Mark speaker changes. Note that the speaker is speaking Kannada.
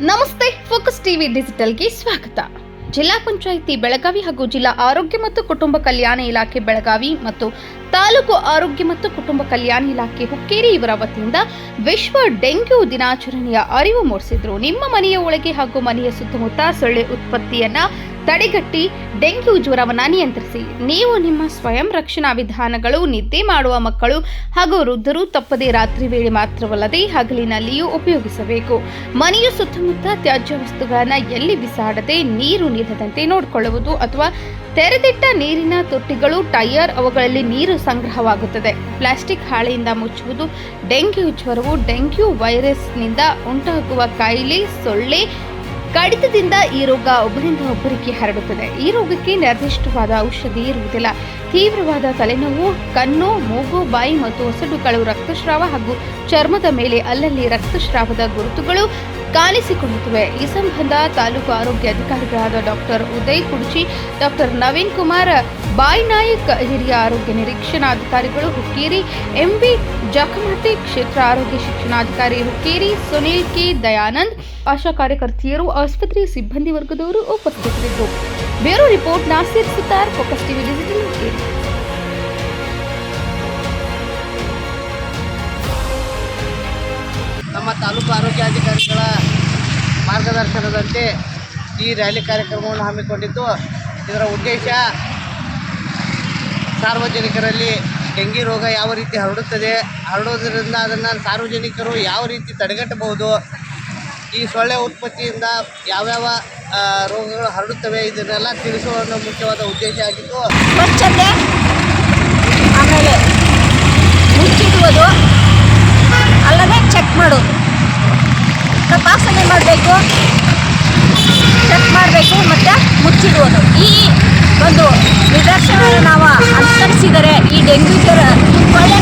Speaker 1: ನಮಸ್ತೆ, ಫೋಕಸ್ ಟಿವಿ ಡಿಜಿಟಲ್ಗೆ ಸ್ವಾಗತ. ಜಿಲ್ಲಾ ಪಂಚಾಯಿತಿ ಬೆಳಗಾವಿ ಹಾಗೂ ಜಿಲ್ಲಾ ಆರೋಗ್ಯ ಮತ್ತು ಕುಟುಂಬ ಕಲ್ಯಾಣ ಇಲಾಖೆ ಬೆಳಗಾವಿ ಮತ್ತು ತಾಲೂಕು ಆರೋಗ್ಯ ಮತ್ತು ಕುಟುಂಬ ಕಲ್ಯಾಣ ಇಲಾಖೆ ಹುಕ್ಕೇರಿ ಇವರ ವತಿಯಿಂದ ವಿಶ್ವ ಡೆಂಗ್ಯೂ ದಿನಾಚರಣೆಯ ಅರಿವು ಮೂಡಿಸಿದ್ರು. ನಿಮ್ಮ ಮನೆಯ ಒಳಗೆ ಹಾಗೂ ಮನೆಯ ಸುತ್ತಮುತ್ತ ಸೊಳ್ಳೆ ಉತ್ಪತ್ತಿಯನ್ನ ತಡೆಗಟ್ಟಿ ಡೆಂಗ್ಯೂ ಜ್ವರವನ್ನು ನಿಯಂತ್ರಿಸಿ. ನೀವು ನಿಮ್ಮ ಸ್ವಯಂ ರಕ್ಷಣಾ ವಿಧಾನಗಳು ನಿದ್ದೆ ಮಾಡುವ ಮಕ್ಕಳು ಹಾಗೂ ವೃದ್ಧರು ತಪ್ಪದೇ ರಾತ್ರಿ ವೇಳೆ ಮಾತ್ರವಲ್ಲದೆ ಹಗಲಿನಲ್ಲಿಯೂ ಉಪಯೋಗಿಸಬೇಕು. ಮನೆಯ ಸುತ್ತಮುತ್ತ ತ್ಯಾಜ್ಯ ವಸ್ತುಗಳನ್ನು ಎಲ್ಲಿ ಬಿಸಾಡದೆ ನೀರು ನಿಲ್ಲದಂತೆ ನೋಡಿಕೊಳ್ಳುವುದು ಅಥವಾ ತೆರೆದಿಟ್ಟ ನೀರಿನ ತೊಟ್ಟಿಗಳು, ಟೈರ್ ಅವುಗಳಲ್ಲಿ ನೀರು ಸಂಗ್ರಹವಾಗುತ್ತದೆ. ಪ್ಲಾಸ್ಟಿಕ್ ಹಾಳೆಯಿಂದ ಮುಚ್ಚುವುದು. ಡೆಂಗ್ಯೂ ಜ್ವರವು ಡೆಂಗ್ಯೂ ವೈರಸ್ನಿಂದ ಉಂಟಾಗುವ ಕಾಯಿಲೆ. ಸೊಳ್ಳೆ ಕಡಿತದಿಂದ ಈ ರೋಗ ಒಬ್ಬರಿಂದ ಒಬ್ಬರಿಗೆ ಹರಡುತ್ತದೆ. ಈ ರೋಗಕ್ಕೆ ನಿರ್ದಿಷ್ಟವಾದ ಔಷಧಿ ಇರುವುದಿಲ್ಲ. ತೀವ್ರವಾದ ತಲೆನೋವು, ಕಣ್ಣು, ಮೂಗು, ಬಾಯಿ ಮತ್ತು ಒಸಡುಗಳು, ರಕ್ತಸ್ರಾವ ಹಾಗೂ ಚರ್ಮದ ಮೇಲೆ ಅಲ್ಲಲ್ಲಿ ರಕ್ತಸ್ರಾವದ ಗುರುತುಗಳು ಕಾಣಿಸಿಕೊಳ್ಳುತ್ತವೆ. ಈ ಸಂಬಂಧ ತಾಲೂಕು ಆರೋಗ್ಯ ಅಧಿಕಾರಿಗಳಾದ ಡಾಕ್ಟರ್ ಉದಯ್ ಕುಡ್ಚಿ, ಡಾಕ್ಟರ್ ನವೀನ್ ಕುಮಾರ್ ಬಾಯ್ನಾಯಕ್, ಹಿರಿಯ ಆರೋಗ್ಯ ನಿರೀಕ್ಷಣಾಧಿಕಾರಿಗಳು ಹುಕ್ಕೇರಿ, ಎಂಬಿ ಜಕಮಟ್ಟಿ, ಕ್ಷೇತ್ರ ಆರೋಗ್ಯ ಶಿಕ್ಷಣಾಧಿಕಾರಿ ಹುಕ್ಕೇರಿ ಸುನೀಲ್ ಕೆ ದಯಾನಂದ್, ಆಶಾ ಕಾರ್ಯಕರ್ತೆಯರು, ಆಸ್ಪತ್ರೆಯ ಸಿಬ್ಬಂದಿ ವರ್ಗದವರು ಉಪಸ್ಥಿತರಿದ್ದರು. Bureau report Nasir Sutar, focus TV digital Hukkeri.
Speaker 2: ನಮ್ಮ ತಾಲೂಕು ಆರೋಗ್ಯಾಧಿಕಾರಿಗಳ ಮಾರ್ಗದರ್ಶನದಂತೆ ಈ ರ್ಯಾಲಿ ಕಾರ್ಯಕ್ರಮವನ್ನು ಹಮ್ಮಿಕೊಂಡಿದ್ದು, ಇದರ ಉದ್ದೇಶ ಸಾರ್ವಜನಿಕರಲ್ಲಿ ಡೆಂಗಿ ರೋಗ ಯಾವ ರೀತಿ ಹರಡೋದರಿಂದ ಅದನ್ನು ಸಾರ್ವಜನಿಕರು ಯಾವ ರೀತಿ ತಡೆಗಟ್ಟಬಹುದು, ಈ ಸೊಳ್ಳೆ ಉತ್ಪತ್ತಿಯಿಂದ ಯಾವ್ಯಾವ ರೋಗಗಳು ಹರಡುತ್ತವೆ, ಇದನ್ನೆಲ್ಲ ತಿಳಿಸುವ ಒಂದು ಮುಖ್ಯವಾದ ಉದ್ದೇಶ ಆಗಿದ್ದು,
Speaker 3: ಸ್ವಚ್ಛತೆ, ಆಮೇಲೆ ಮುಚ್ಚಿಡುವುದು, ಅಲ್ಲದೆ ಚೆಕ್ ಮಾಡೋದು, ತಪಾಸಣೆ ಮಾಡಬೇಕು, ಚೆಕ್ ಮಾಡಬೇಕು ಮತ್ತು ಮುಚ್ಚಿಡುವುದು. ಈ ಒಂದು ನಿದರ್ಶನವನ್ನು ನಾವು ಅನುಸರಿಸಿದರೆ ಈ ಡೆಂಗ್ಯೂ ಜ್ವರ ಸೊಳ್ಳೆ